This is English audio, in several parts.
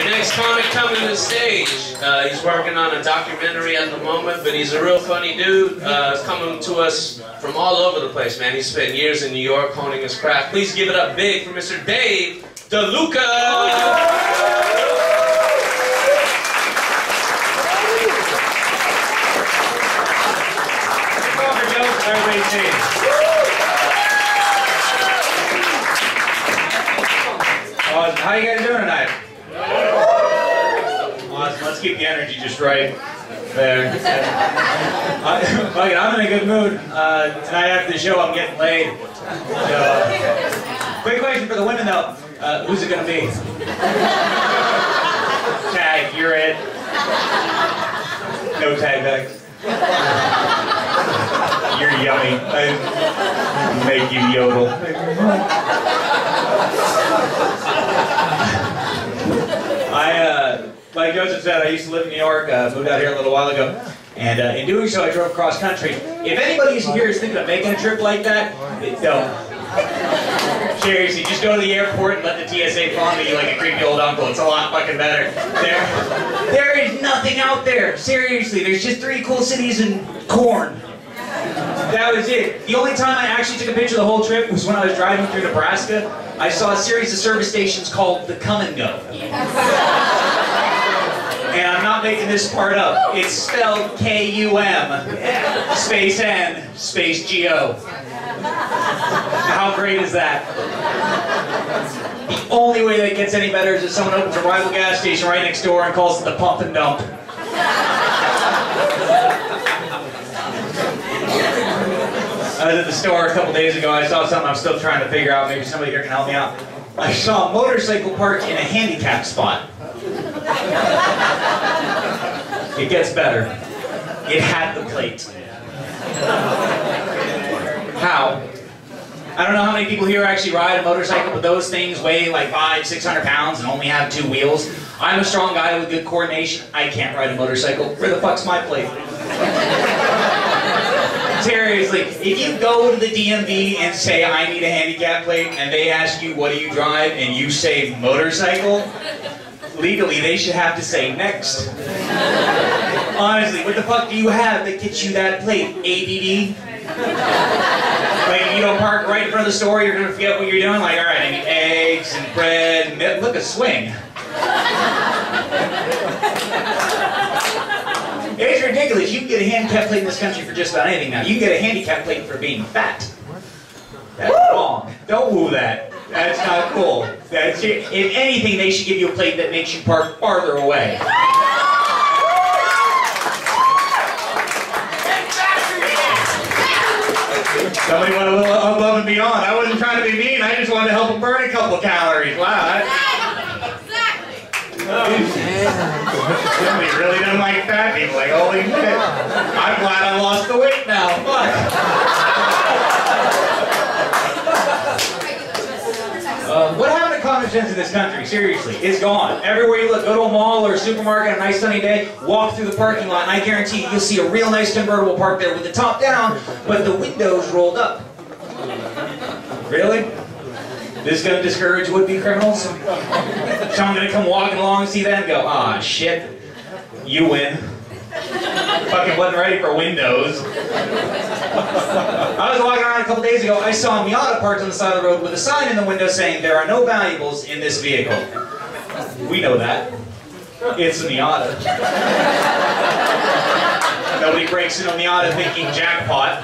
Next comic coming to the stage. He's working on a documentary at the moment, but he's a real funny dude. Coming to us from all over the place, man. He's spent years in New York honing his craft. Please give it up big for Mr. Dave DeLuca. Everybody sing. Awesome. How you guys doing tonight? Awesome. Let's keep the energy just right there. I'm in a good mood. Tonight after the show, I'm getting laid. So, quick question for the women though. Who's it gonna be? Tag, you're it. No tag bags. You're yummy. I make you yodel. Like Joseph said, I used to live in New York, moved out here a little while ago, and in doing so I drove cross country. If anybody here is thinking of making a trip like that, don't. Seriously, just go to the airport and let the TSA fondle you like a creepy old uncle. It's a lot fucking better. There is nothing out there. Seriously, there's just 3 cool cities and corn. That was it. The only time I actually took a picture of the whole trip was when I was driving through Nebraska. I saw a series of service stations called the Come and Go. And I'm not making this part up. It's spelled K-U-M, space N, space G-O. How great is that? The only way that gets any better is if someone opens a rival gas station right next door and calls it the Pump and Dump. I was at the store a couple days ago. I saw something I'm still trying to figure out. Maybe somebody here can help me out. I saw a motorcycle parked in a handicap spot. It gets better. It had the plate. How? I don't know how many people here actually ride a motorcycle, but those things weigh like 500–600 pounds and only have 2 wheels. I'm a strong guy with good coordination. I can't ride a motorcycle. Where the fuck's my plate? Seriously, if you go to the DMV and say, I need a handicap plate, and they ask you, what do you drive, and you say motorcycle, legally they should have to say next. Honestly, what the fuck do you have that gets you that plate? ADD? Like, if you don't park right in front of the store, you're gonna forget what you're doing? Like, alright, I need eggs and bread and milk. Look, a swing. It's ridiculous. You can get a handicap plate in this country for just about anything now. You can get a handicap plate for being fat. That's wrong. Don't woo that. That's not cool. If anything, they should give you a plate that makes you park farther away. Somebody went a little above and beyond. I wasn't trying to be mean. I just wanted to help them burn a couple calories. Wow. Somebody really doesn't like fat people. Like, holy shit. I'm glad I lost the weight now. Fuck. What happened to common sense in this country? Seriously, it's gone. Everywhere you look, go to a mall or a supermarket on a nice sunny day, walk through the parking lot, and I guarantee you'll see a real nice convertible parked there with the top down, but the windows rolled up. Really? This is going to discourage would-be criminals? Someone going to come walking along and see that and go, ah, shit, you win. Fucking wasn't ready for windows. I was walking around a couple days ago. I saw a Miata parked on the side of the road with a sign in the window saying, there are no valuables in this vehicle. We know that. It's a Miata. Nobody breaks into a Miata thinking jackpot.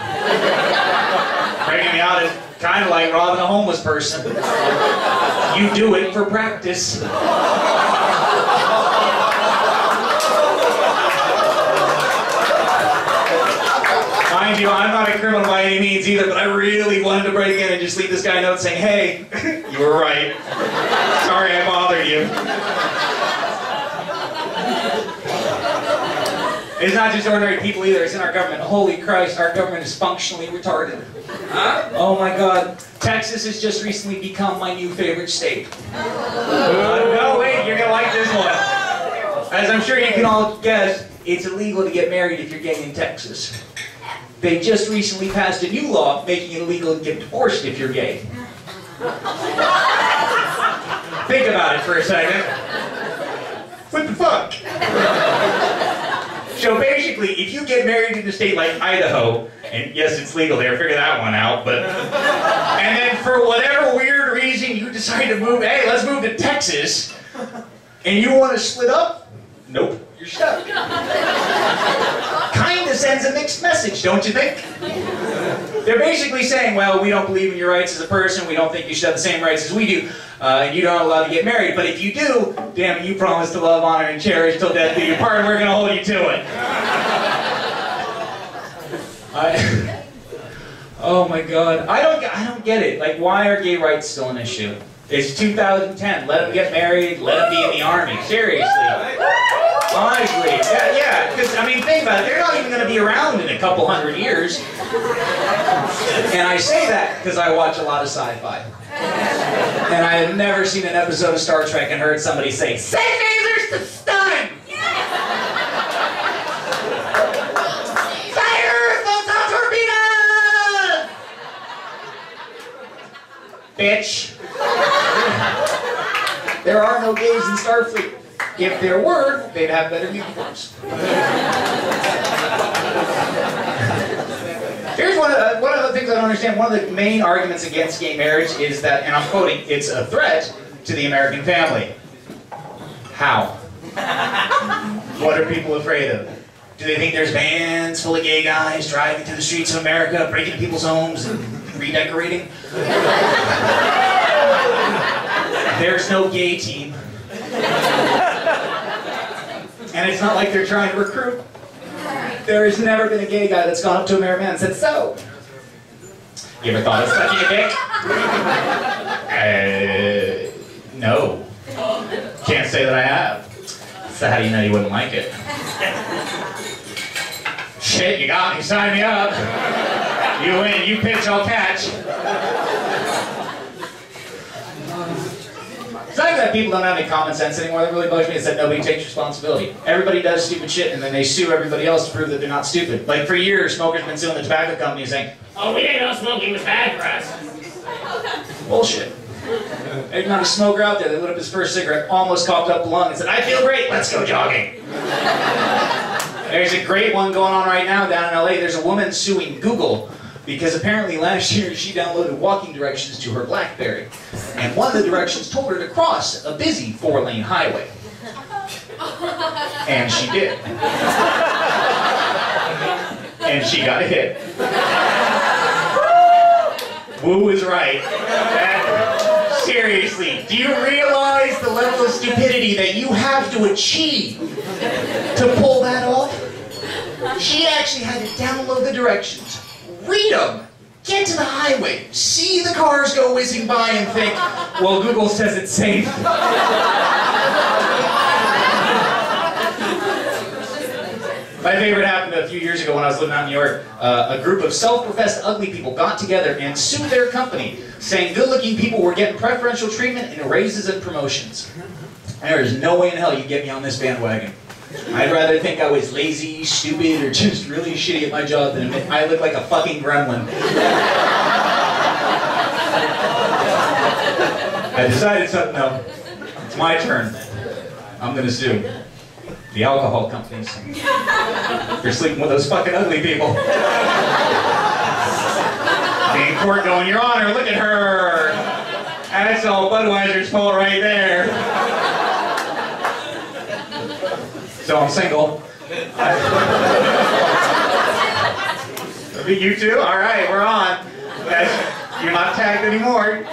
Breaking a Miata is kind of like robbing a homeless person. You do it for practice. Mind you, I'm not a criminal by any means either, but I really wanted to break in and just leave this guy a note saying, hey, you were right. Sorry I bothered you. It's not just ordinary people either, it's in our government. Holy Christ, our government is functionally retarded. Huh? Oh my God. Texas has just recently become my new favorite state. No, wait, you're gonna like this one. As I'm sure you can all guess, it's illegal to get married if you're gay in Texas. They just recently passed a new law making it illegal to get divorced if you're gay. Think about it for a second. What the fuck? So basically, if you get married in a state like Idaho, and yes, it's legal there, figure that one out, but... And then for whatever weird reason you decide to move, hey, let's move to Texas, and you want to split up? Nope, you're stuck. Kinda sends a mixed message, don't you think? They're basically saying, well, we don't believe in your rights as a person, we don't think you should have the same rights as we do, and you're not allowed to get married, but if you do, damn it, you promise to love, honor, and cherish till death do your part, and we're gonna hold you to it. Oh my God, I don't get it. Like, why are gay rights still an issue? It's 2010. Let them get married. Let them be in the army. Seriously. Honestly. Yeah. Because, I mean, think about it. They're not even going to be around in a couple hundred years. And I say that because I watch a lot of sci-fi. And I have never seen an episode of Star Trek and heard somebody say, "Send lasers to stun!" Fire! Photon torpedoes! Bitch. There are no gays in Starfleet. If there were, they'd have better uniforms. Here's one of the things I don't understand. One of the main arguments against gay marriage is that, and I'm quoting, it's a threat to the American family. How? What are people afraid of? Do they think there's vans full of gay guys driving through the streets of America, breaking into people's homes and redecorating? There's no gay team. And it's not like they're trying to recruit. There has never been a gay guy that's gone up to a married man and said, "So, you ever thought of sucking a dick?" No. Can't say that I have. So how do you know you wouldn't like it? Shit, you got me. Sign me up. You win. You pitch, I'll catch. It's not that people don't have any common sense anymore. That really bugs me. It's that nobody takes responsibility. Everybody does stupid shit, and then they sue everybody else to prove that they're not stupid. Like, for years, smokers have been suing the tobacco company saying, "Oh, we didn't know smoking was bad for us." Bullshit. There's not a smoker out there that lit up his first cigarette, almost coughed up the lung, and said, "I feel great, let's go jogging." There's a great one going on right now down in LA. There's a woman suing Google because apparently last year she downloaded walking directions to her BlackBerry. And one of the directions told her to cross a busy 4-lane highway. And she did. And she got hit. Woo is right. Seriously, do you realize the level of stupidity that you have to achieve to pull that off? She actually had to download the directions, read them, get to the highway, see the cars go whizzing by and think, well, Google says it's safe. My favorite happened a few years ago when I was living out in New York. A group of self-professed ugly people got together and sued their company, saying good-looking people were getting preferential treatment and raises and promotions. And there is no way in hell you get me on this bandwagon. I'd rather think I was lazy, stupid, or just really shitty at my job than admit I look like a fucking gremlin. I decided something, no, it's my turn. I'm gonna sue the alcohol companies for sleeping with those fucking ugly people. Be in court going, "Your Honor, look at her. That's all Budweiser's fault right there." So I'm single. You too? All right, we're on. You're not tagged anymore.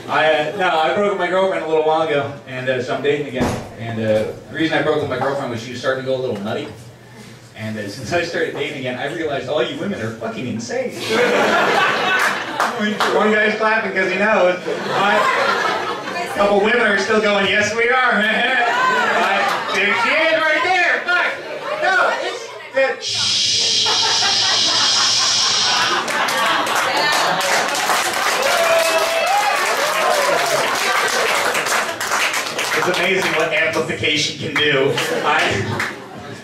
I broke with my girlfriend a little while ago, and so I'm dating again. And the reason I broke with my girlfriend was she was starting to go a little nutty. And since I started dating again, I realized all you women are fucking insane. One guy's clapping because he knows. A couple women are still going, "Yes, we are, man." There she is right there. Fuck. No, it's that. Shh. It's amazing what amplification can do.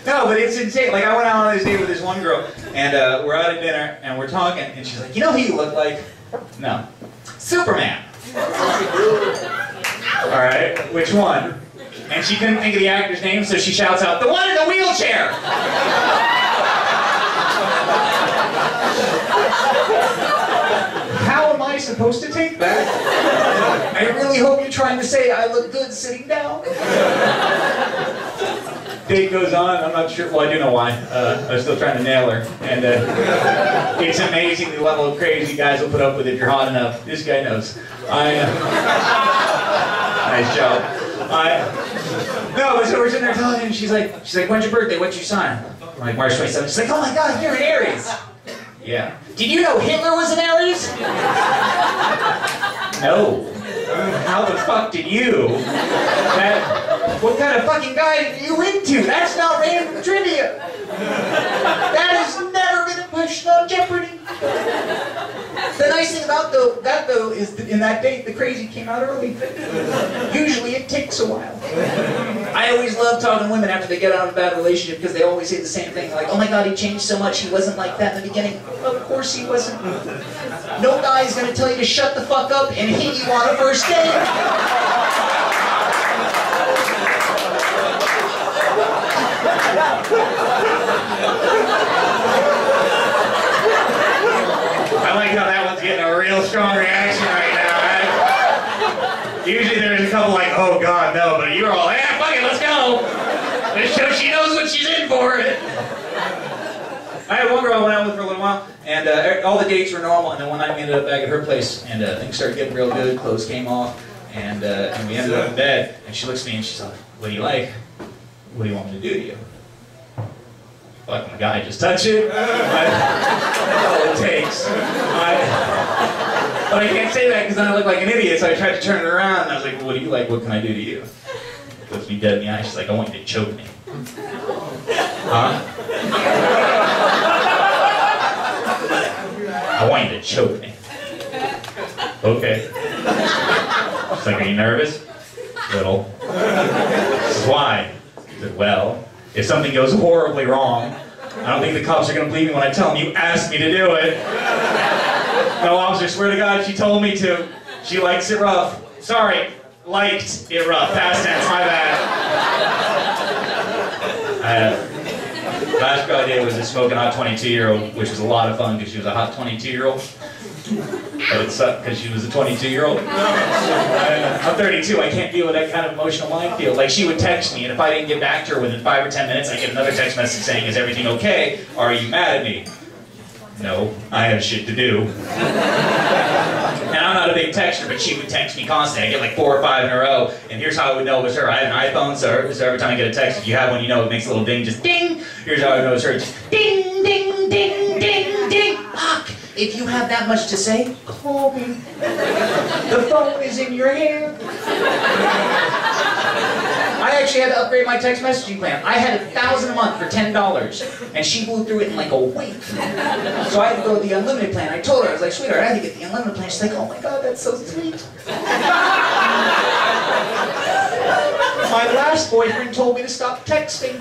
No, but it's insane. Like, I went out on this date with this one girl, and we're out at dinner, and we're talking, and she's like, "You know who you look like?" "No." "Superman." All right, which one? And she couldn't think of the actor's name, so she shouts out, "The one in the wheelchair!" How am I supposed to take that? I really hope you're trying to say I look good sitting down. Date goes on, I'm not sure, well I do know why. I was still trying to nail her. And it's amazing the level of crazy guys will put up with if you're hot enough. This guy knows. Nice job. No, so we're sitting there talking and she's like, "When's your birthday? What's your sign?" I'm like, "March 27th. She's like, "Oh my God, you're an Aries." Yeah. "Did you know Hitler was an Aries?" No. How the fuck did you? What kind of fucking guy are you into? That's not random trivia. That has never been a question on Jeopardy. The nice thing about that is that in that date, the crazy came out early. Usually it takes a while. I always love talking to women after they get out of a bad relationship because they always say the same thing, like, "Oh my God, he changed so much, he wasn't like that in the beginning." Of course he wasn't. No guy is going to tell you to shut the fuck up and hit you on a first date. I like how that one's getting a real strong reaction right now. Usually there's a couple like, "Oh God, no," but you're all, "Yeah, fuck it, let's go." This show, she knows what she's in for. I had one girl I went out with for a little while, and all the dates were normal, and then one night we ended up back at her place, and things started getting real good, clothes came off, and we ended up in bed, and she looks at me and she's like, "What do you like? What do you want me to do to you?" Fucking guy, just touch it. That's all it takes. But I can't say that because then I look like an idiot, so I tried to turn it around, and I was like, "Well, what do you like? What can I do to you?" She looks me dead in the eye, she's like, "I want you to choke me." Huh? "I want you to choke me." Okay. She's like, "Are you nervous?" "Little." She says, "Why?" I said, "Well, if something goes horribly wrong, I don't think the cops are going to believe me when I tell them you asked me to do it." "No, officer, swear to God, she told me to. She likes it rough." "Sorry, liked it rough. Past tense, my bad." Last girl I did was a smoking hot 22-year-old, which was a lot of fun because she was a hot 22-year-old. But it sucked because she was a 22-year-old. I'm 32, I can't deal with that kind of emotional minefield. Like, she would text me, and if I didn't get back to her within 5 or 10 minutes, I'd get another text message saying, "Is everything okay? Are you mad at me?" No, I have shit to do. And I'm not a big texter, but she would text me constantly. I get like 4 or 5 in a row, and here's how I would know it was her. I have an iPhone, so every time I get a text, if you have one, you know it makes a little ding, just ding. Here's how I know it's her, just ding, ding, ding, ding, ding. Fuck! If you have that much to say, call me. The phone is in your hand. I actually had to upgrade my text messaging plan. I had 1,000 a month for $10, and she blew through it in like a week. So I had to go to the unlimited plan. I told her, I was like, "Sweetheart, I had to get the unlimited plan." She's like, "Oh my God, that's so sweet." My last boyfriend told me to stop texting.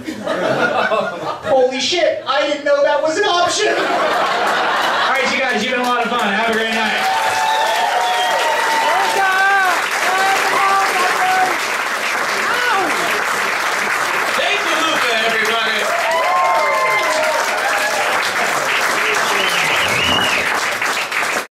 Holy shit, I didn't know that was an option. All right, you guys, you've been a lot of fun. Have a great night.